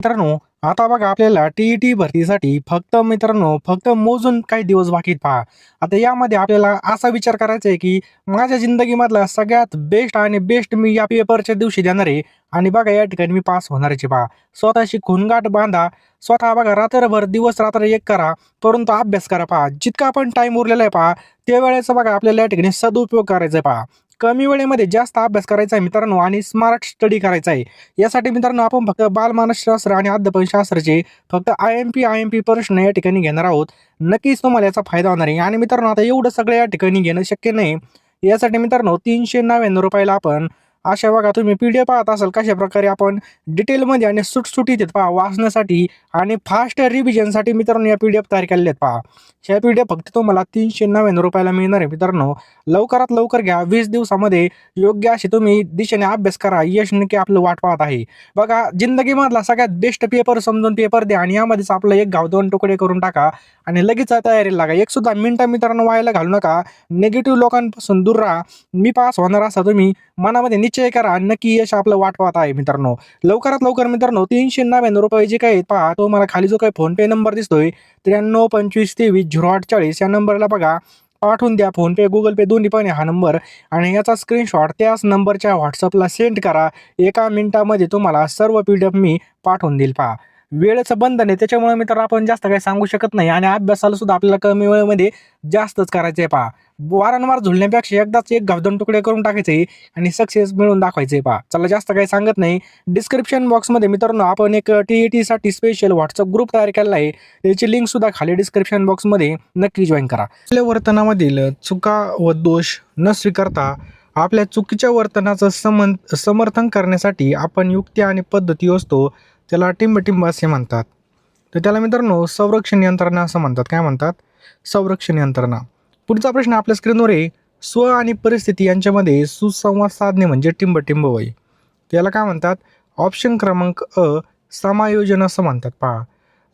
मित्रांनो, आता बघा आपल्याला टी-ई-टी भरतीसाठी फक्त मोजून काही दिवस बाकी आहेत पहा. आता यामध्ये आपल्याला असा विचार करायचा आहे, की माझ्या जिंदगीमधला सगळ्यात बेस्ट आणि बेस्ट मी या पेपरच्या दिवशी देणार आहे आणि बघा या ठिकाणी मी पास होणारच आहे पहा. स्वतःशी खूणगाठ बांधा. स्वतः बघा रात्रभर, दिवस-रात्र एक करा, परंतु अभ्यास करा पहा. जितका आपण टाईम उरलेला आहे पहा, त्यावेळेचा बघा आपल्याला या ठिकाणी सदुपयोग करायचा आहे पहा. कमी वेळेमध्ये जास्त अभ्यास करायचा आहे मित्रांनो आणि स्मार्ट स्टडी करायचा आहे. यासाठी मित्रांनो आपण फक्त बालमानसशास्त्र आणि अध्यापनशास्त्राचे फक्त आय-एम-पी प्रश्न या ठिकाणी घेणार आहोत. नक्कीच तुम्हाला याचा फायदा होणार आहे आणि मित्रांनो आता एवढं सगळं या ठिकाणी घेणं शक्य नाही. यासाठी मित्रांनो ₹399 ला आपण अशा बघा तुम्ही पी-डी-एफ पाहत असाल कशाप्रकारे आपण डिटेलमध्ये आणि सुटसुटीत आहेत पहा वाचण्यासाठी आणि फास्ट रिव्हिजनसाठी मित्रांनो या पी-डी-एफ तयार केलेले आहेत पहा. ह्या पी-डी-एफ फक्त तुम्हाला ₹399 ला मिळणार आहे मित्रांनो. लवकरात लवकर घ्या. 20 दिवसामध्ये योग्य असे तुम्ही दिशेने अभ्यास करा. यश नक्की आपलं वाट पाहत आहे. बघा जिंदगीमधला सगळ्यात बेस्ट पेपर समजून पेपर द्या आणि यामध्येच आपलं एक घाव दोन तुकडे करून टाका आणि लगेच तयारीला लागा. एक सुद्धा मिनिटं मित्रांनो व्हायला घालू नका. निगेटिव्ह लोकांपासून दूर राहा. मी पास होणार असा तुम्ही मनामध्ये निश्चय करा. नक्की यश आपलं वाट पाहत आहे मित्रांनो. लवकरात लवकर मित्रांनो ₹399 जे काही आहेत पहा, तो मला खाली जो काही फोनपे नंबर दिसतोय 9325230840 या नंबरला बघा पाठवून द्या. फोनपे, गुगल पे दोन्ही पण आहे हा नंबर आणि याचा स्क्रीनशॉट त्याच नंबरच्या WhatsAppला सेंड करा. एका मिनिटामध्ये तुम्हाला सर्व पी-डी-एफ मी पाठवून देईल पहा. वेळेचं बंधन आहे त्याच्यामुळे मित्र आपण जास्त काही सांगू शकत नाही आणि अभ्यासाला सुद्धा आपल्याला कमी वेळेमध्ये जास्तच करायचं आहे पहा. वारंवार झुलण्यापेक्षा एकदाच एक घाव दोन तुकडे करून टाकायचे आणि सक्सेस मिळवून दाखवायचे पहा. चला जास्त काही सांगत नाही. डिस्क्रिप्शन बॉक्समध्ये मित्रांनो आपण एक टी-ई-टीसाठी स्पेशल WhatsApp ग्रुप तयार केला आहे. त्याची लिंक सुद्धा खाली डिस्क्रिप्शन बॉक्समध्ये नक्की जॉईन करा. आपल्या वर्तनामधील चुका व दोष न स्वीकारता आपल्या चुकीच्या वर्तनाचं समर्थन करण्यासाठी आपण युक्ती आणि पद्धती असतो त्याला टिंबटिंब असे म्हणतात. तर त्याला मित्रांनो संरक्षण यंत्रणा असं म्हणतात. काय म्हणतात? संरक्षण यंत्रणा. पुढचा प्रश्न आपल्या स्क्रीनवर आहे. स्व आणि परिस्थिती यांच्यामध्ये सुसंवाद साधणे म्हणजे टिंबटिंब होय. त्याला काय म्हणतात? ऑप्शन क्रमांक अ समायोजन असं म्हणतात पहा.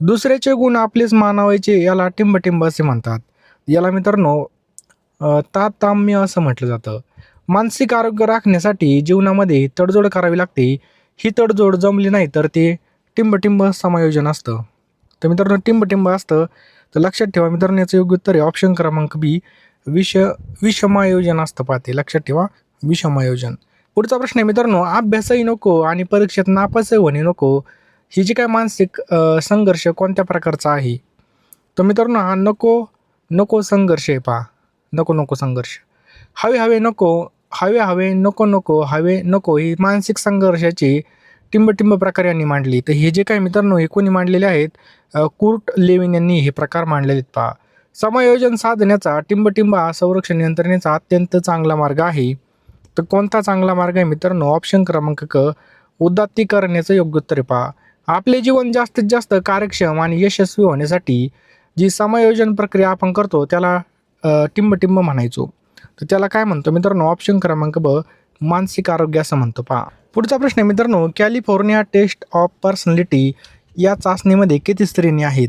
दुसऱ्याचे गुण आपलेच मानावायचे याला टिंबटिंब असे म्हणतात. याला मित्रांनो तारतम्य असं म्हटलं जातं. मानसिक आरोग्य राखण्यासाठी जीवनामध्ये तडजोड करावी लागते. ही तडजोड जमली नाही तर ते टिंबटिंब समायोजन असतं. तर मित्रांनो टिंबटिंब असतं. तर लक्षात ठेवा मित्रांनो याचं योग्य उत्तर आहे ऑप्शन क्रमांक बी विषमायोजन असतं पाहते. लक्षात ठेवा विषमायोजन. पुढचा प्रश्न आहे मित्रांनो अभ्यासही नको आणि परीक्षेत नापासही होणे नको. ही जी काय मानसिक संघर्ष कोणत्या प्रकारचा आहे? तर मित्रांनो हा नको संघर्ष आहे पहा. नको संघर्ष. हवे नको ही मानसिक संघर्षाची टिंबटिंब प्रकार यांनी मांडली. तर हे जे काय मित्रांनो हे कोणी मांडलेले आहेत? कुर्ट लेविन यांनी हे प्रकार मांडलेले आहेत पहा. समायोजन साधण्याचा टिंबटिंब हा संरक्षण यंत्रणेचा अत्यंत चांगला मार्ग आहे. तर कोणता चांगला मार्ग आहे मित्रांनो? ऑप्शन क्रमांक क उदात्तीकरणाचं योग्य उत्तर आहे पहा. आपले जीवन जास्तीत जास्त कार्यक्षम आणि यशस्वी होण्यासाठी जी समायोजन प्रक्रिया आपण करतो त्याला टिंबटिंब म्हणायचो. तर त्याला काय म्हणतो मित्रांनो? ऑप्शन क्रमांक ब मानसिक आरोग्य असं म्हणतो पहा. पुढचा प्रश्न आहे मित्रांनो कॅलिफोर्निया टेस्ट ऑफ पर्सनॅलिटी या चाचणीमध्ये किती श्रेणी आहेत?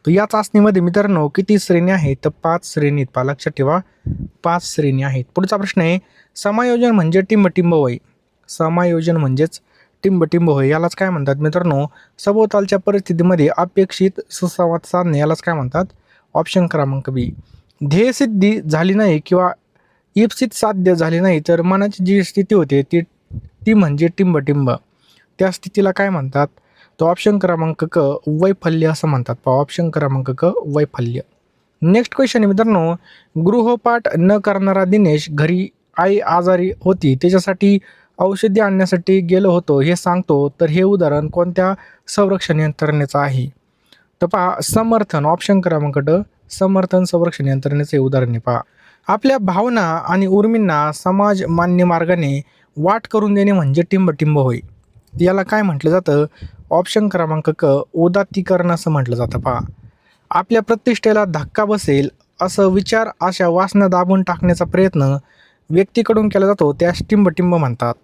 तर या चाचणीमध्ये मित्रांनो किती श्रेणी आहेत? तर 5 श्रेणी पहा. लक्षात ठेवा 5 श्रेणी आहेत. पुढचा प्रश्न आहे समायोजन म्हणजे टिंबटिंब होय. समायोजन म्हणजेच टिंबटिंब होय यालाच काय म्हणतात मित्रांनो? सभोवतालच्या परिस्थितीमध्ये अपेक्षित सुसंवाद साधणे यालाच काय म्हणतात? ऑप्शन क्रमांक बी. ध्येयसिद्धी झाली नाही किंवा इप्सित साध्य झाले नाही तर मनाची जी स्थिती होते ती म्हणजे टिंबटिंब. त्या स्थितीला काय म्हणतात? तो ऑप्शन क्रमांक क वैफल्य असं म्हणतात पहा. ऑप्शन क्रमांक क वैफल्य. नेक्स्ट क्वेश्चन आहे मित्रांनो गृहपाठ न करणारा दिनेश घरी आई आजारी होती त्याच्यासाठी औषधी आणण्यासाठी गेलो होतो हे सांगतो तर हे उदाहरण कोणत्या संरक्षण यंत्रणेचं आहे? तर पहा समर्थन. ऑप्शन क्रमांक ड समर्थन संरक्षण यंत्रणेचे उदाहरण आहे पहा. आपल्या भावना आणि उर्मींना समाज मान्य मार्गाने वाट करून देणे म्हणजे टिंबटिंब होय. याला काय म्हटलं जातं? ऑप्शन क्रमांक क उदात्तीकरण असं म्हटलं जातं पहा. आपल्या प्रतिष्ठेला धक्का बसेल असं विचार अशा वासना दाबून टाकण्याचा प्रयत्न व्यक्तीकडून केला जातो त्यास टिंबटिंब म्हणतात.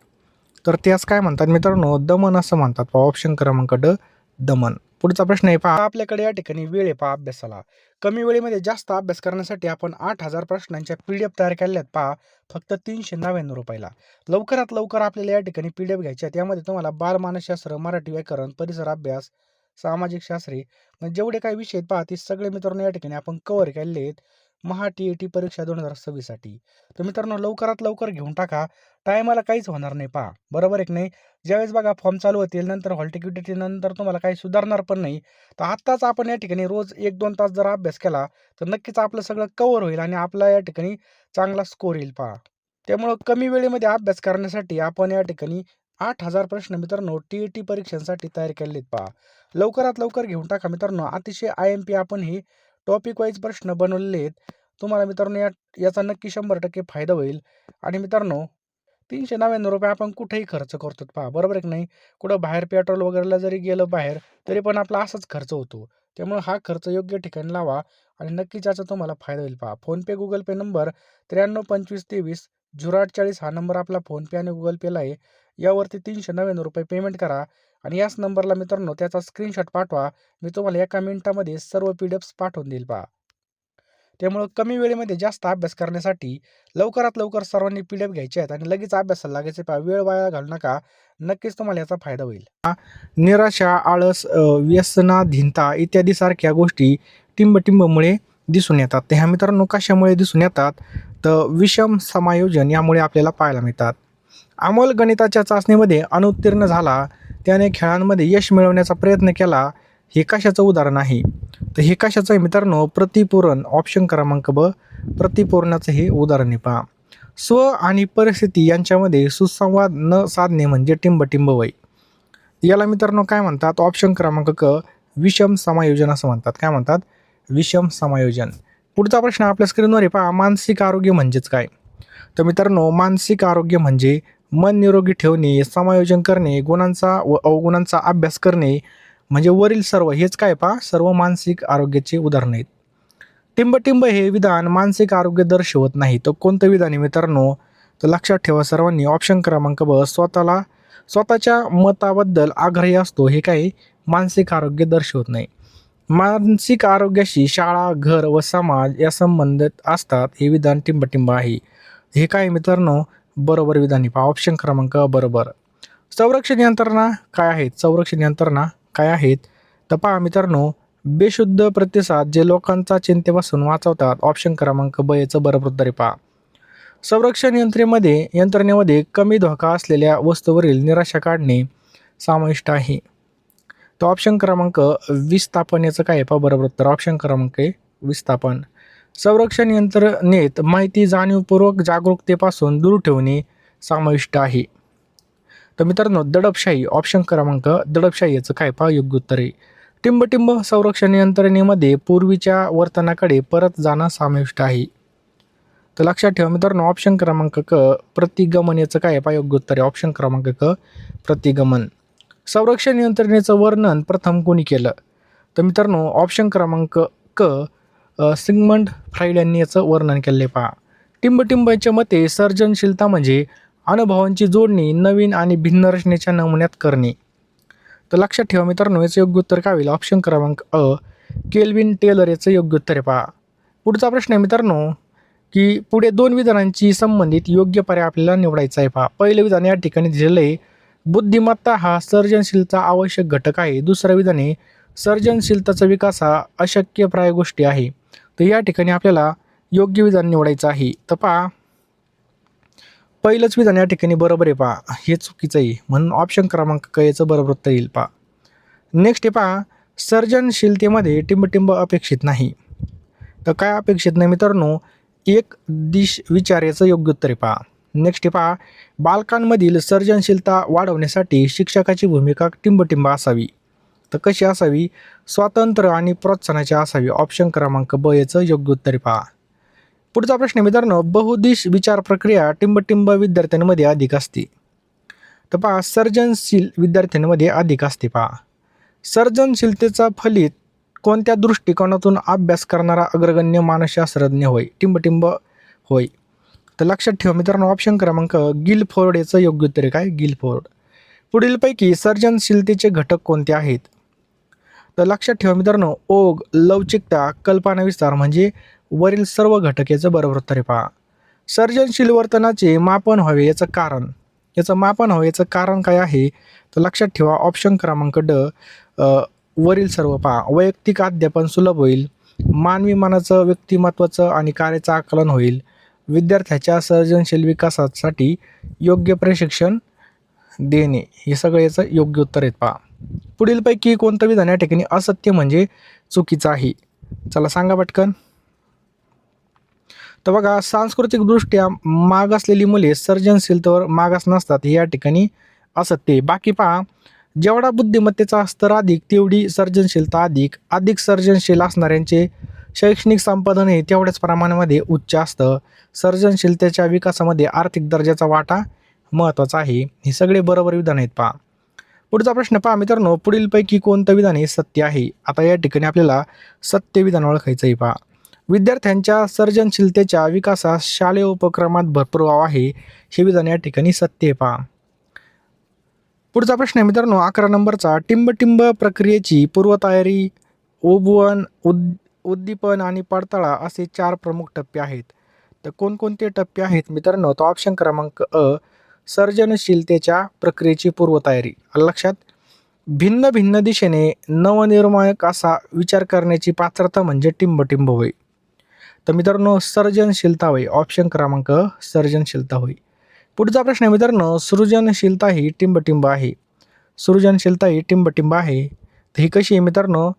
तर त्यास काय म्हणतात मित्रांनो? दमन असं म्हणतात पहा. ऑप्शन क्रमांक ड दमन. पुढचा प्रश्न आहे पहा, आपल्याकडे या ठिकाणी वेळ आहे पहा अभ्यासाला. कमी वेळेमध्ये जास्त अभ्यास करण्यासाठी आपण 8,000 प्रश्नांच्या PDF तयार केल्या आहेत पहा, फक्त ₹399 ला. लवकरात लवकर आपल्याला या ठिकाणी PDF घ्यायच्या आहेत. यामध्ये तुम्हाला बालमानसशास्त्र, मराठी व्याकरण, परिसर अभ्यास, सामाजिक शास्त्रे म्हणजे जेवढे काही विषय आहेत पहा, ते सगळे मित्रांनो या ठिकाणी आपण कव्हर केलेले आहेत महा TET परीक्षा 2026 साठी. तर मित्रांनो लवकरात लवकर घेऊन टाका, टायमाला काहीच होणार नाही पहा, बरोबर आहे की नाही. ज्यावेळेस बघा फॉर्म चालू होतील, नंतर हॉल तिकीट नंतर तुम्हाला काही सुधारणार पण नाही. तर आत्ताच आपण या ठिकाणी रोज 1-2 तास जर अभ्यास केला, तर नक्कीच आपलं सगळं कव्हर होईल आणि आपला या ठिकाणी चांगला स्कोर येईल पहा. त्यामुळं कमी वेळेमध्ये अभ्यास करण्यासाठी आपण या ठिकाणी 8,000 प्रश्न मित्रांनो TET परीक्षांसाठी तयार केलेत पहा. लवकरात लवकर घेऊन टाका मित्रांनो. अतिशय IMP आपण हे टॉपिक वाईज प्रश्न बनवलेले आहेत. तुम्हाला मित्रांनो याचा नक्की 100% फायदा होईल. आणि मित्रांनो ₹399 आपण कुठेही खर्च करतो पहा, बरोबर आहे की नाही. कुठं बाहेर पेट्रोल वगैरेला जरी गेलं बाहेर, तरी पण आपला असाच खर्च होतो. त्यामुळे हा खर्च योग्य ठिकाणी लावा आणि नक्कीच याचा तुम्हाला फायदा होईल पहा. फोनपे, गुगल पे नंबर 932523 हा नंबर आपला फोनपे आणि गुगल पेला आहे. यावरती ₹399 पेमेंट करा आणि याच नंबरला मित्रांनो त्याचा स्क्रीनशॉट पाठवा. मी तुम्हाला एका मिनिटामध्ये सर्व PDFs पाठवून देईल पहा. त्यामुळं कमी वेळेमध्ये जास्त अभ्यास करण्यासाठी लवकरात लवकर सर्वांनी PDF घ्यायचे आहेत आणि लगेच अभ्यासाला लागायचे पहा. वेळ वाया घालू नका. नक्कीच तुम्हाला याचा फायदा होईल. निराशा, आळस, व्यसनाधीनता इत्यादी सारख्या गोष्टी टिंबटिंबमुळे दिसून येतात. तर ह्या मित्रांनो कशामुळे दिसून येतात? तर विषम समायोजन यामुळे आपल्याला पाहायला मिळतात. अमोल गणिताच्या चाचणीमध्ये अनुत्तीर्ण झाला, त्याने खेळांमध्ये यश मिळवण्याचा प्रयत्न केला. हे कशाचं उदाहरण आहे? तर हे कशाचं आहे मित्रांनो? प्रतिपूरण. ऑप्शन क्रमांक ब, प्रतिपूरणाचं हे उदाहरण आहे पहा. स्व आणि परिस्थिती यांच्यामध्ये सुसंवाद न साधणे म्हणजे टिंबटिंब वय. याला मित्रांनो काय म्हणतात? ऑप्शन क्रमांक क, विषम समायोजन असं म्हणतात. काय म्हणतात? विषम समायोजन. पुढचा प्रश्न आपल्या स्क्रीनवर आहे पहा. मानसिक आरोग्य म्हणजेच काय? तर मित्रांनो मानसिक आरोग्य म्हणजे मन निरोगी ठेवणे, समायोजन करणे, गुणांचा व अवगुणांचा अभ्यास करणे म्हणजे वरील सर्व. हेच काय पहा, सर्व मानसिक आरोग्याचे उदाहरण आहेत. टिंबटिंब हे विधान मानसिक आरोग्य दर्शवत नाही. तर कोणतं विधान आहे मित्रांनो? तर लक्षात ठेवा सर्वांनी. ऑप्शन क्रमांक ब, स्वतःच्या मताबद्दल आग्रही असतो. हे काय मानसिक आरोग्य दर्शवत नाही. मानसिक आरोग्याशी शाळा, घर व समाज या संबंधित असतात. हे विधान टिंबटिंब आहे. हे काय मित्रांनो? बरोबर विधान आहे पहा. ऑप्शन क्रमांक बरोबर. संरक्षण यंत्रणा काय आहेत? संरक्षण यंत्रणा काय आहेत? तर पहा मित्रांनो, बेशुद्ध प्रतिसाद जे लोकांचा चिंतेपासून वाचवतात. ऑप्शन क्रमांक ब याचं बरोबर उत्तर आहे पहा. संरक्षण यंत्रणेमध्ये कमी धोका असलेल्या वस्तूवरील निराशा काढणे समाविष्ट आहे. तर ऑप्शन क्रमांक विस्थापन याचं काय आहे पहा बरोबर उत्तर. ऑप्शन क्रमांक विस्थापन. संरक्षण यंत्रणेत माहिती जाणीवपूर्वक जागरूकतेपासून दूर ठेवणे समाविष्ट आहे. तर मित्रांनो दडपशाही. ऑप्शन क्रमांक दडपशाही याचं काय पहा योग्य उत्तर आहे. टिंबटिंब संरक्षण यंत्रणेमध्ये पूर्वीच्या वर्तनाकडे परत जाणं समाविष्ट आहे. तर लक्षात ठेवा मित्रांनो ऑप्शन क्रमांक क, प्रतिगमन याचं काय पहा योग्य उत्तर आहे. ऑप्शन क्रमांक क, प्रतिगमन. संरक्षण यंत्रणेचं वर्णन प्रथम कोणी केलं? तर मित्रांनो ऑप्शन क्रमांक क, सिग्मंड फ्राईड यांनी याचं वर्णन केले पहा. टिंबटिंबांच्या मते सर्जनशीलता म्हणजे अनुभवांची जोडणी नवीन आणि भिन्न रचनेच्या नमुन्यात करणे. तर लक्षात ठेवा मित्रांनो याचं योग्य उत्तर काय होईल? ऑप्शन क्रमांक अ, केल्विन टेलर याचं योग्य उत्तर आहे पहा. पुढचा प्रश्न आहे मित्रांनो की पुढे 2 विधानांची संबंधित योग्य पर्याय आपल्याला निवडायचा आहे पहा. पहिलं विधान या ठिकाणी दिलेलं आहे, बुद्धिमत्ता हा सर्जनशीलता आवश्यक घटक आहे. दुसरं विधान आहे, सर्जनशीलताचा विकास हा अशक्यप्राय गोष्टी आहे. तर या ठिकाणी आपल्याला योग्य विधान निवडायचं आहे. तर पहा पहिलंच विधान या ठिकाणी बरोबर आहे पहा, हे चुकीचं आहे म्हणून ऑप्शन क्रमांक क याचं बरोबर उत्तर येईल पहा. नेक्स्ट आहे पहा, सर्जनशीलतेमध्ये टिंबटिंब अपेक्षित नाही. तर काय अपेक्षित नाही मित्रांनो? एक दिश विचार याचं योग्य उत्तर आहे पहा. नेक्स्ट आहे पहा, बालकांमधील सर्जनशीलता वाढवण्यासाठी शिक्षकाची भूमिका टिंबटिंब असावी. तर कशी असावी? स्वातंत्र्य आणि प्रोत्साहनाची असावी. ऑप्शन क्रमांक ब याचं योग्य उत्तर आहे पहा. पुढचा प्रश्न मित्रांनो, बहुदिश विचार प्रक्रिया टिंबटिंब विद्यार्थ्यांमध्ये अधिक असते. तर पहा सर्जनशील विद्यार्थ्यांमध्ये अधिक असते पहा. सर्जनशीलतेचा फलित कोणत्या दृष्टिकोनातून अभ्यास करणारा अग्रगण्य मानसशास्त्रज्ञ होय? टिंबटिंब होय. तर लक्षात ठेवा मित्रांनो ऑप्शन क्रमांक गिलफोर्ड याचं योग्य उत्तर आहे काय? गिलफोर्ड. पुढीलपैकी सर्जनशीलतेचे घटक कोणते आहेत? तर लक्षात ठेवा मित्रांनो, ओघ, लवचिकता, कल्पना विस्तार म्हणजे वरील सर्व घटक याचं बरोबर उत्तर आहे पहा. सर्जनशील वर्तनाचे मापन व्हावे याचं कारण, मापन व्हावे याचं कारण काय आहे? तर लक्षात ठेवा ऑप्शन क्रमांक ड, वरील सर्व पहा. वैयक्तिक अध्यापन सुलभ होईल, मानवी मनाचं, व्यक्तिमत्वाचं आणि कार्याचं आकलन होईल, विद्यार्थ्याच्या सर्जनशील विकासासाठी योग्य प्रशिक्षण देणे, हे सगळं याचं योग्य उत्तर आहेत पहा. पुढीलपैकी कोणतं विधान या ठिकाणी असत्य म्हणजे चुकीचं आहे? चला सांगा पटकन. तर बघा, सांस्कृतिकदृष्ट्या मागासलेली मुले सर्जनशीलतेवर मागास नसतात, हे या ठिकाणी असत्य आहे. बाकी पहा, जेवढा बुद्धिमत्तेचा स्तर अधिक तेवढी सर्जनशीलता अधिक. अधिक सर्जनशील असणाऱ्यांचे शैक्षणिक संपादन हे तेवढ्याच प्रमाणामध्ये उच्च असतं. सर्जनशीलतेच्या विकासामध्ये आर्थिक दर्जाचा वाटा महत्त्वाचा आहे. हे सगळे बरोबर विधान आहेत पहा. पुढचा प्रश्न पहा मित्रांनो, पुढीलपैकी कोणतं विधान हे सत्य आहे? आता या ठिकाणी आपल्याला सत्य विधान ओळखायचं आहे पहा. विद्यार्थ्यांच्या सर्जनशीलतेच्या विकासास शालेय उपक्रमात भरपूर वाव आहे, हे विधान या ठिकाणी सत्य आहे पहा. पुढचा प्रश्न आहे मित्रांनो 11 नंबरचा, टिंबटिंब प्रक्रियेची पूर्वतयारी, उबवन, उद्दीपन आणि पडताळा असे 4 प्रमुख टप्पे आहेत. तर कोणकोणते टप्पे आहेत मित्रांनो? तर ऑप्शन क्रमांक अ, सर्जनशीलतेच्या प्रक्रियेची पूर्वतयारी. आलं लक्षात? भिन्न भिन्न दिशेने नवनिर्माणक असा विचार करण्याची पात्रता म्हणजे टिंबटिंब होय. तर मित्रांनो सर्जनशीलता होय. ऑप्शन क्रमांक सर्जनशीलता होय. पुढचा प्रश्न आहे मित्रांनो, सृजनशीलता ही टिंबटिंब आहे. सृजनशीलता ही टिंबटिंब आहे. तर ही कशी आहे मित्रांनो?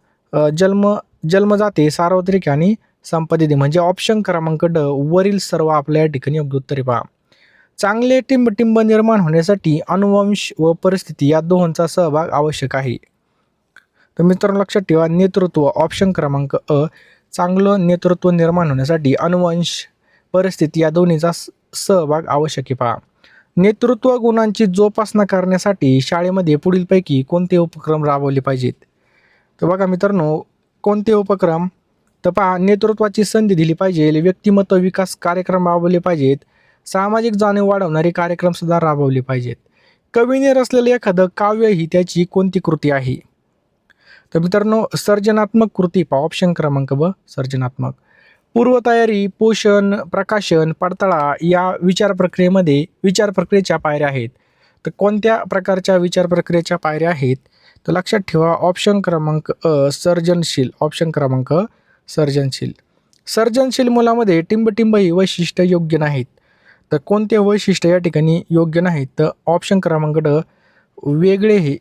जन्मजाते, सार्वत्रिक आणि संपादित म्हणजे ऑप्शन क्रमांक ड, वरील सर्व आपल्या या ठिकाणी योग्य उत्तरे पहा. चांगले टिंबटिंब निर्माण होण्यासाठी अनुवंश व परिस्थिती या दोहोंचा सहभाग आवश्यक आहे. तर मित्रांनो लक्षात ठेवा, नेतृत्व ऑप्शन क्रमांक अ, चांगलं नेतृत्व निर्माण होण्यासाठी अनुवंश, परिस्थिती या दोन्हीचा सहभाग आवश्यक आहे पहा. नेतृत्व गुणांची जोपासना करण्यासाठी शाळेमध्ये पुढीलपैकी कोणते उपक्रम राबवले पाहिजेत? तर बघा मित्रांनो, कोणते उपक्रम? तर पहा, नेतृत्वाची संधी दिली पाहिजे, व्यक्तिमत्व विकास कार्यक्रम राबवले पाहिजेत, सामाजिक जाणीव वाढवणारे कार्यक्रम सुद्धा राबवले पाहिजेत. कवीने रचलेलं एखादं काव्य ही त्याची कोणती कृती आहे? तर मित्रांनो सर्जनात्मक कृती पहा. ऑप्शन क्रमांक ब, सर्जनात्मक. पूर्वतयारी, पोषण, प्रकाशन, पडताळा या विचार प्रक्रियेच्या पायऱ्या आहेत. तर कोणत्या प्रकारच्या विचार प्रक्रियेच्या पायऱ्या आहेत? तर लक्षात ठेवा ऑप्शन क्रमांक अ, सर्जनशील. ऑप्शन क्रमांक सर्जनशील. सर्जनशील मुलामध्ये टिंबटिंब ही वैशिष्ट्य योग्य नाहीत. तर कोणते वैशिष्ट्य या ठिकाणी योग्य नाहीत? तर ऑप्शन क्रमांक ड, वेगळे हे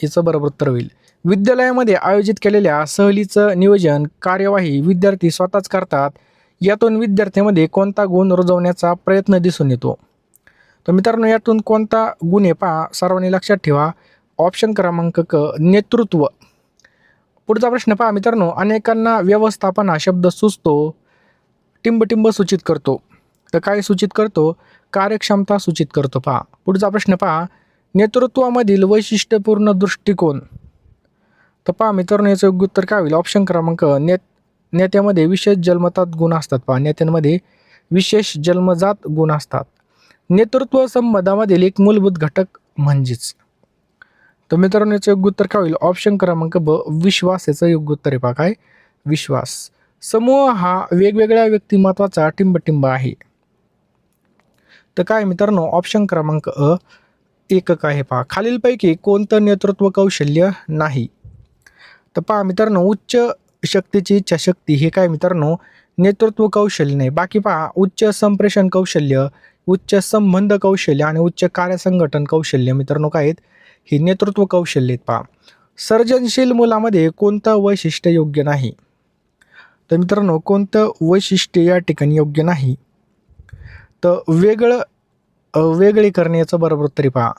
याचं बरोबर उत्तर होईल. विद्यालयामध्ये आयोजित केलेल्या सहलीचं नियोजन, कार्यवाही विद्यार्थी स्वतःच करतात. यातून विद्यार्थ्यांमध्ये कोणता गुण रुजवण्याचा प्रयत्न दिसून येतो? तर मित्रांनो यातून कोणता गुण आहे पहा, सर्वांनी लक्षात ठेवा. ऑप्शन क्रमांक क, नेतृत्व. पुढचा प्रश्न पहा मित्रांनो, अनेकांना व्यवस्थापन हा शब्द सुचतो, टिंबटिंब सूचित करतो. तर काय सूचित करतो? कार्यक्षमता सूचित करतो पहा. पुढचा प्रश्न पहा, नेतृत्वामधील वैशिष्ट्यपूर्ण दृष्टिकोन. तर पहा मित्रांनो याचं योग्य उत्तर काय होईल? ऑप्शन क्रमांक नेत्यामध्ये विशेष जन्मजात गुण असतात पहा. नेत्यांमध्ये विशेष जन्मजात गुण असतात. नेतृत्व संबंधामधील एक मूलभूत घटक म्हणजेच. तर मित्रांनो याचं योग्य उत्तर काय होईल? ऑप्शन क्रमांक ब, विश्वास याचं योग्य उत्तर आहे पहा. काय? विश्वास. समूह हा वेगवेगळ्या व्यक्तिमत्वाचा टिंबटिंब आहे. तर काय मित्रांनो ऑप्शन क्रमांक अ, एकक आहे पहा. खालीलपैकी कोणतं नेतृत्व कौशल्य नाही? तर पहा मित्रांनो उच्च शक्तीची इच्छाशक्ती हे काय मित्रांनो नेतृत्व कौशल्य नाही. बाकी पहा, उच्च संप्रेषण कौशल्य, उच्च संबंध कौशल्य आणि उच्च कार्यसंघटन कौशल्य मित्रांनो काय आहेत? ही नेतृत्व कौशल्य आहेत पहा. सर्जनशील मुलामध्ये कोणतं वैशिष्ट्य योग्य नाही? तर मित्रांनो कोणतं वैशिष्ट्य या ठिकाणी योग्य नाही? तर वेगळे करणे याचं बरोबर उत्तर पहा.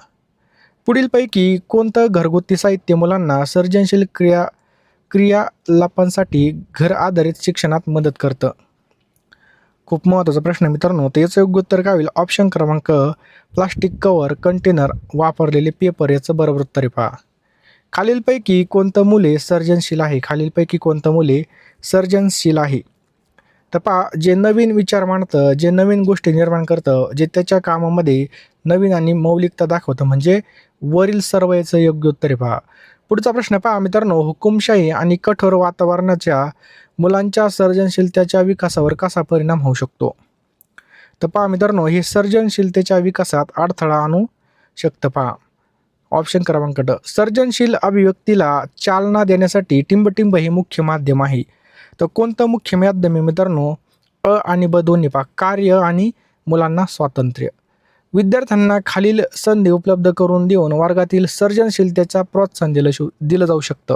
पुढीलपैकी कोणतं घरगुती साहित्य मुलांना सर्जनशील क्रियाकलापांसाठी घर आधारित शिक्षणात मदत करतं? खूप महत्त्वाचा प्रश्न मित्रांनो. तर याचं योग्य उत्तर काय होईल? ऑप्शन क्रमांक प्लास्टिक कव्हर, कंटेनर, वापरलेले पेपर याचं बरोबर उत्तर पहा. खालीलपैकी कोणतं मुले सर्जनशील आहे? खालीलपैकी कोणतं मुले सर्जनशील आहे? तर पहा, जे नवीन विचार मांडतं, जे नवीन गोष्टी निर्माण करतं, जे त्याच्या कामामध्ये नवीन आणि मौलिकता दाखवतं म्हणजे वरील सर्व याचं योग्य उत्तर आहे पहा. पुढचा प्रश्न पहा मित्रांनो, हुकुमशाही आणि कठोर वातावरणाच्या मुलांच्या सर्जनशीलतेच्या विकासावर कसा परिणाम होऊ शकतो? तर पहा मित्रांनो, हे सर्जनशीलतेच्या विकासात अडथळा आणू शकतं पहा. ऑप्शन क्रमांक ड, सर्जनशील अभिव्यक्तीला चालना देण्यासाठी टिंबटिंब हे मुख्य माध्यम आहे. तर कोणतं मुख्य माध्यम आहे मित्रांनो? अ आणि ब दोन्ही पहा. कार्य आणि मुलांना स्वातंत्र्य. विद्यार्थ्यांना खालील संधी उपलब्ध करून देऊन वर्गातील सर्जनशीलतेचा प्रोत्साहन दिलं जाऊ शकतं.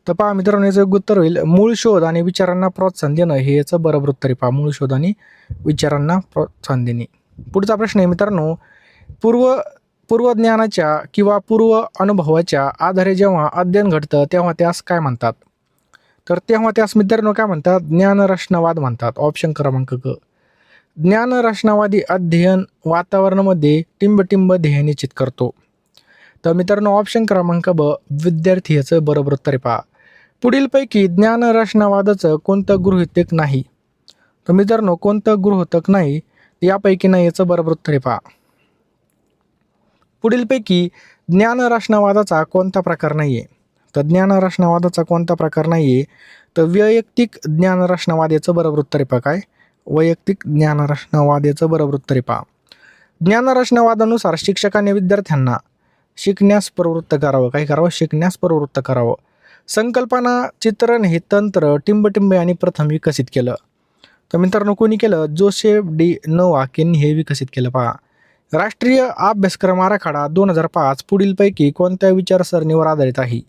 तर पहा मित्रांनो, याचं योग्य उत्तर होईल मूळ शोध आणि विचारांना प्रोत्साहन देणं, हे याचं बरोबर उत्तर आहे पहा. मूळ शोध आणि विचारांना प्रोत्साहन देणे. पुढचा प्रश्न आहे मित्रांनो, पूर्वज्ञानाच्या किंवा पूर्व अनुभवाच्या आधारे जेव्हा अध्ययन घडतं तेव्हा त्यास काय म्हणतात? तर तेव्हा त्यास मित्रांनो काय म्हणतात? ज्ञानरचनावाद म्हणतात. ऑप्शन क्रमांक ग. ज्ञानरचनावादी अध्ययन वातावरणामध्ये टिंबटिंब ध्येय निश्चित करतो. तर मित्रांनो ऑप्शन क्रमांक ब, विद्यार्थी याचं बरोबर उत्तर आहे पहा. पुढीलपैकी ज्ञानरचनावादाचं कोणतं गृहीतक नाही? तर मित्रांनो कोणतं गृहीतक नाही यापैकी नाही याचं बरोबर उत्तर आहे पहा. पुढीलपैकी ज्ञानरचनावादाचा कोणता प्रकार नाही आहे? तर ज्ञानरचनावादाचा कोणता प्रकार नाही आहे? तर वैयक्तिक ज्ञानरचनावाद याचं बरोबर उत्तर आहे पहा. काय? वैयक्तिक ज्ञानरचनावाद याचं बरोबर उत्तर आहे पहा. ज्ञानरचनावादानुसार शिक्षकाने विद्यार्थ्यांना शिकण्यास प्रवृत्त करावं. काय करावं? शिकण्यास प्रवृत्त करावं. संकल्पना चित्रण हे तंत्र टिंबटिंब यांनी प्रथम विकसित केलं. तर मित्रांनो कोणी केलं? जोसेफ डी नोवाक यांनी हे विकसित केलं पहा. राष्ट्रीय अभ्यासक्रम आराखडा 2005 पुढीलपैकी कोणत्या विचारसरणीवर आधारित आहे?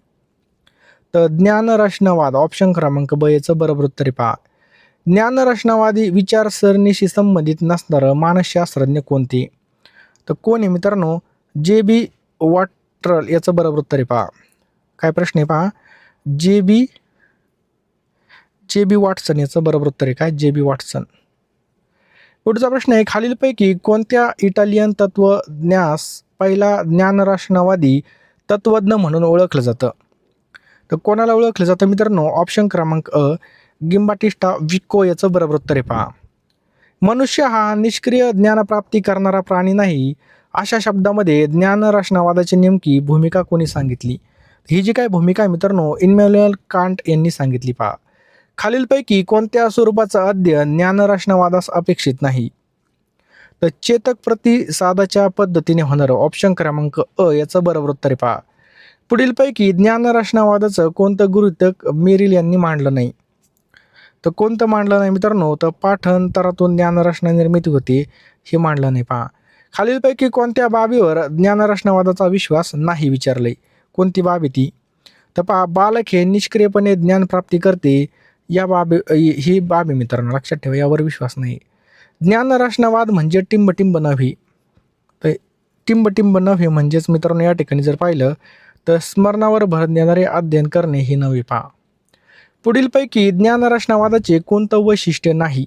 तर ज्ञानरचनावाद. ऑप्शन क्रमांक ब याचं बरोबर उत्तर आहे पहा. ज्ञानरचनावादी विचारसरणीशी संबंधित नसणारं मानसशास्त्रज्ञ कोणते? तर कोण आहे मित्रांनो? जे बी वॉटरल याचं बरोबर उत्तर आहे पहा. काय प्रश्न आहे पहा? जे बी वॉटसन याचं बरोबर उत्तर आहे. काय? जे बी वॉटसन. पुढचा प्रश्न आहे, खालीलपैकी कोणत्या इटालियन तत्वज्ञास पहिला ज्ञानरचनावादी तत्वज्ञ म्हणून ओळखलं जातं? तर कोणाला ओळखलं जातं मित्रांनो? ऑप्शन क्रमांक अ, गिम्बाटिस्टा विको याचं बरोबर उत्तर आहे पहा. मनुष्य हा निष्क्रिय ज्ञानप्राप्ती करणारा प्राणी नाही, अशा शब्दामध्ये ज्ञानरचनावादाची नेमकी भूमिका कोणी सांगितली? ही जी काय भूमिका आहे मित्रांनो, इमॅन्युएल कांट यांनी सांगितली पहा. खालीलपैकी कोणत्या स्वरूपाचं अध्ययन ज्ञानरचनावादास अपेक्षित नाही? तर चेतक प्रतिसादाच्या पद्धतीने होणारं. ऑप्शन क्रमांक अ याचं बरोबर उत्तर आहे पहा. पुढीलपैकी ज्ञानरचनावादाचं कोणतं गृहीतक मेरिल यांनी मांडलं नाही? तर कोणतं मांडलं नाही मित्रांनो? तर पाठांतरातून ज्ञानरचना निर्मिती होते, हे मांडलं नाही पहा. खालीलपैकी कोणत्या बाबीवर ज्ञानरचनावादाचा विश्वास नाही विचारलंय? कोणती बाब आहे ती? तर पहा, बालक हे निष्क्रियपणे ज्ञान प्राप्ती करते, या ही बाब आहे मित्रांनो, लक्षात ठेवा, यावर विश्वास नाही. ज्ञानरचनावाद म्हणजे टिंबटिंब नव्हे. तर टिंबटिंब नव्हे म्हणजेच मित्रांनो या ठिकाणी जर पाहिलं तर स्मरणावर भर देणारे अध्ययन करणे हे नव्हे पहा. पुढीलपैकी ज्ञानरचनावादाचे कोणतं वैशिष्ट्य नाही?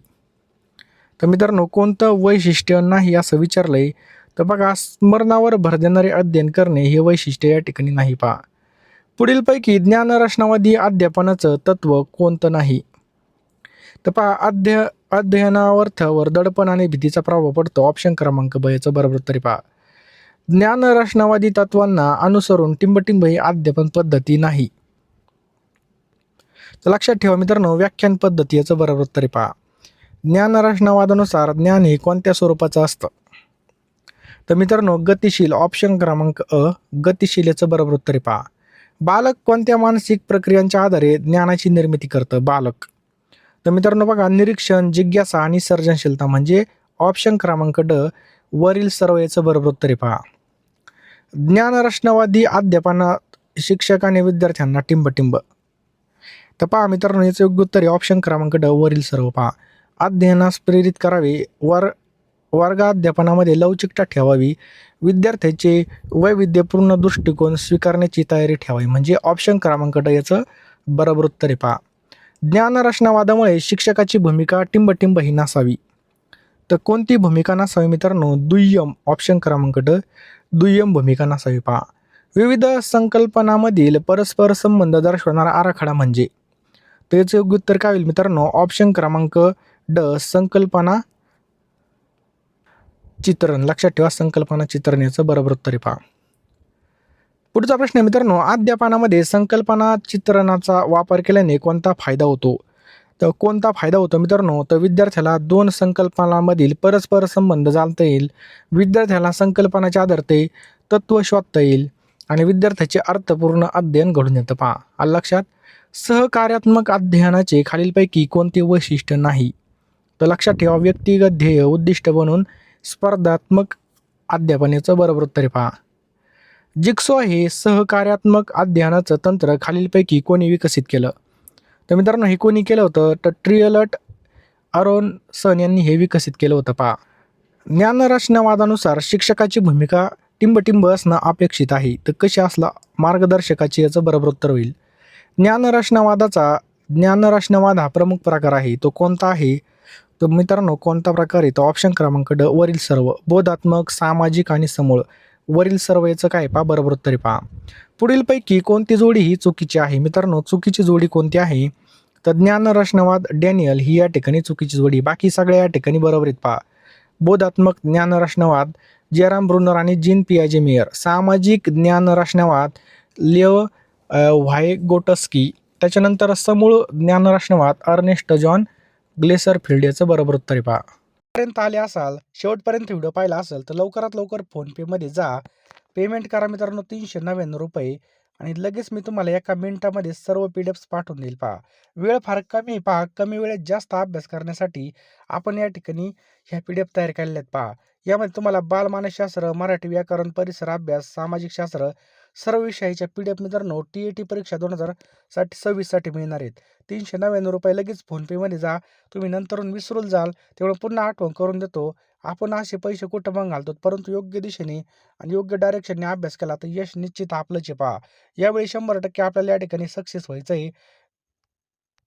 तर मित्रांनो कोणतं वैशिष्ट्य नाही असं विचारलंय? तर बघा, स्मरणावर भर देणारे अध्ययन करणे हे वैशिष्ट्य या ठिकाणी नाही पहा. पुढीलपैकी ज्ञानरचनावादी अध्यापनाचं तत्व कोणतं नाही? तर पहा, अध्ययनावर्थावर दडपण आणि भीतीचा प्रभाव पडतो. ऑप्शन क्रमांक ब याचं बरोबर उत्तर आहे पहा. ज्ञानरचनावादी तत्वांना अनुसरून टिंबटिंब ही अध्यापन पद्धती नाही. तर लक्षात ठेवा मित्रांनो, व्याख्यान पद्धती याचं बरोबर उत्तर आहे पहा. ज्ञानरचनावादानुसार ज्ञान हे कोणत्या स्वरूपाचं असतं? तर मित्रांनो गतिशील. ऑप्शन क्रमांक अ, गतिशील याचं बरोबर उत्तर आहे पहा. बालक कोणत्या मानसिक प्रक्रियांच्या आधारे ज्ञानाची निर्मिती करतं? बालक. तर मित्रांनो बघा, निरीक्षण, जिज्ञासा आणि सर्जनशीलता, म्हणजे ऑप्शन क्रमांक ड वरील सर्व याचं बरोबर उत्तर आहे पहा. ज्ञानरचनावादी अध्यापनात शिक्षकाने विद्यार्थ्यांना टिंबटिंब. तर पहा मित्रांनो याचं योग्य उत्तर आहे ऑप्शन क्रमांक ड वरील सर्व पहा. अध्ययनास प्रेरित करावे, वर्गाध्यापनामध्ये लवचिकता ठेवावी, विद्यार्थ्याचे वैविध्यपूर्ण दृष्टिकोन स्वीकारण्याची तयारी ठेवावी, म्हणजे ऑप्शन क्रमांक ड याचं बरोबर उत्तर आहे पहा. ज्ञानरचनावादामुळे शिक्षकाची भूमिका टिंबटिंब ही नसावी. तर कोणती भूमिका नसावी मित्रांनो? दुय्यम. ऑप्शन क्रमांक ड दुय्यम भूमिका नसावी पहा. विविध संकल्पनामधील परस्पर संबंध दर्शवणारा आराखडा म्हणजे? तर याचं योग्य उत्तर काय होईल मित्रांनो? ऑप्शन क्रमांक ड संकल्पना चित्रण. लक्षात ठेवा, संकल्पना चित्रण याचं बरोबर उत्तर आहे पहा. पुढचा प्रश्न आहे मित्रांनो, अध्यापनामध्ये संकल्पना चित्रणाचा वापर केल्याने कोणता फायदा होतो? तर कोणता फायदा होतो मित्रांनो, तर विद्यार्थ्याला दोन संकल्पनांमधील परस्पर संबंध जाणता येईल, विद्यार्थ्याला संकल्पनाच्या आधारे तत्व शोधता येईल आणि विद्यार्थ्याचे अर्थपूर्ण अध्ययन घडून येतं. पहा, आलं लक्षात? सहकार्यात्मक अध्ययनाचे खालीलपैकी कोणते वैशिष्ट्य नाही? तर लक्षात ठेवा, व्यक्तिगत ध्येय उद्दिष्ट बनून स्पर्धात्मक अध्यापनाचं बरोबर उत्तर आहे. पहा, जिक्सॉ हे सहकार्यात्मक अध्ययनाचं तंत्र खालीलपैकी कोणी विकसित केलं? तर मित्रांनो, हे कोणी केलं होतं? तर ट्रियलट अरोनसन यांनी हे विकसित केलं होतं. पहा, ज्ञानरचनावादानुसार शिक्षकाची भूमिका टिंबटिंब असणं अपेक्षित आहे. तर कशी असला मार्गदर्शकाची याचं बरोबर उत्तर होईल. ज्ञानरचनावाद हा प्रमुख प्रकार आहे. तो कोणता आहे? तर मित्रांनो, कोणता प्रकार आहे? तो ऑप्शन क्रमांक ड, वरील सर्व. बोधात्मक, सामाजिक आणि समूळ. वरील सर्व याचं काय? पहा, बरोबर उत्तर आहे. पहा, पुढीलपैकी कोणती जोडी ही चुकीची आहे? मित्रांनो, चुकीची जोडी कोणती आहे? तर ज्ञानरचनावाद डॅनियल ही या ठिकाणी चुकीची जोडी. बाकी सगळ्या या ठिकाणी बरोबर आहेत. पहा, बोधात्मक ज्ञानरचनावाद जेराम ब्रुनर आणि जीन पियाजे मेयर. सामाजिक ज्ञानरचनावाद लेव व्हायगोटस्की. त्याच्यानंतर समूळ ज्ञानरचनावाद अर्नेस्ट जॉन ग्लेसरफिल्ड याचं बरोबर उत्तर आहे. पहा, पर्यंत आले असाल, शेवटपर्यंत व्हिडिओ पाहिला असेल तर लवकरात लवकर फोनपेमध्ये जा, पेमेंट करा मित्रांनो ₹399 आणि लगेच मी तुम्हाला एका मिनिटामध्ये सर्व PDF पाठवून देईल. पहा, वेळ फार कमी आहे. पहा, कमी वेळेत जास्त अभ्यास करण्यासाठी आपण या ठिकाणी ह्या PDF तयार केलेल्या आहेत. पहा, यामध्ये तुम्हाला बालमानसशास्त्र, मराठी व्याकरण, परिसर अभ्यास, सामाजिक शास्त्र सर्व विषयाच्या PDF मित्रांनो TET परीक्षा 2026साठी मिळणार आहेत. ₹399 लगेच फोनपेमध्ये जा. तुम्ही नंतरून विसरून जाल, तेवढं पुन्हा आठवण करून देतो. आपण असे पैसे कुठं पण घालतो, परंतु योग्य दिशेने आणि योग्य डायरेक्शनने अभ्यास केला तर यश निश्चित आपलंच आहे. पहा, यावेळी 100% आपल्याला या ठिकाणी सक्सेस व्हायचं आहे.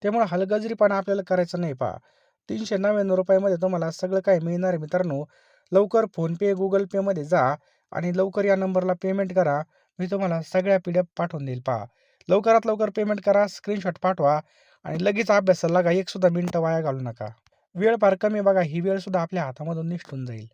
त्यामुळे हलगर्जीपणा आपल्याला करायचं नाही. पहा, ₹399 तुम्हाला सगळं काही मिळणार आहे मित्रांनो. लवकर फोनपे, गुगल पेमध्ये जा आणि लवकर या नंबरला पेमेंट करा. मी तुम्हाला सगळ्या PDF पाठवून देईल. पहा, लवकरात लवकर पेमेंट करा, स्क्रीनशॉट पाठवा आणि लगेच अभ्यासाला लागा. एक सुद्धा मिनिटं वाया घालू नका. वेळ फार कमी बघा, ही वेळ सुद्धा आपल्या हातामधून निसटून जाईल.